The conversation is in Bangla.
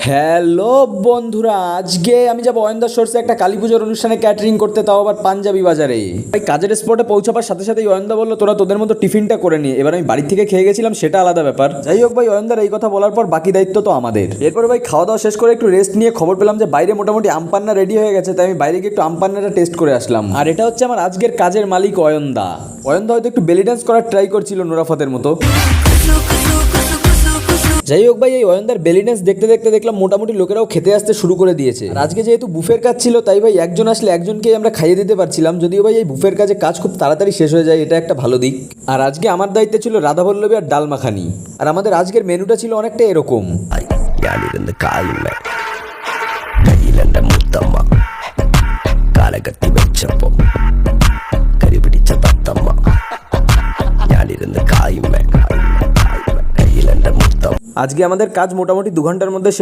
হ্যালো বন্ধুরা, আজকে আমি যাবো অয়ন্দা সোর্সে একটা কালী পুজোর অনুষ্ঠানে ক্যাটারিং করতে, তাও আবার পাঞ্জাবি বাজারে। ভাই কাজের স্পটে পৌঁছাবার সাথে সাথেই অয়ন্দা বললো তোরা তোদের মতো টিফিনটা করে নিয়ে। এবার আমি বাড়ি থেকে খেয়ে গেছিলাম, সেটা আলাদা ব্যাপার। যাই হোক ভাই, অয়ন্দার এই কথা বলার পর বাকি দায়িত্ব তো আমাদের। এরপর ভাই খাওয়া দাওয়া শেষ করে একটু রেস্ট নিয়ে খবর পেলাম যে বাইরে মোটামুটি আমপান্না রেডি হয়ে গেছে, তাই আমি বাইরে গিয়ে একটু আমপান্নাটা টেস্ট করে আসলাম। আর এটা হচ্ছে আমার আজকের কাজের মালিক অয়ন্দা। অয়ন্দা হয়তো একটু বেলি ডান্স করার ট্রাই করছিল নোরাফতের মতো। যাই হোক ভাই, এই অয়নদার বেলি ডান্স দেখতে দেখতে দেখলাম মোটামুটি লোকেরাও খেতে আসতে শুরু করে দিয়েছে। আর আজকে যেহেতু বুফের কাজ ছিল, তাই ভাই একজন আসলে একজনকেই আমরা খাইয়ে দিতে পারছিলাম। যদিও ভাই এই বুফের কাজে কাজ খুব তাড়াতাড়ি শেষ হয়ে যায়, এটা একটা ভালো দিক। আর আজকে আমার দায়িত্বে ছিল রাধাবল্লভী আর ডাল মাখানি। আর আমাদের আজকের মেনুটা ছিল অনেকটা এরকম। ഞാനിരുന്ന് കായുമ്മ കയ്യിലെന്റെ മുത്തമ്മ കാലകത്തി വെച്ചപ്പോ കരിപിടിച്ച തത്തമ്മ ഞാനിരുന്ന് കായുമ്മ കയ്യിലെന്റെ മുത്തമ്മ। আজকে আমাদের কাজ মোটামুটি 2 ঘন্টার মধ্যে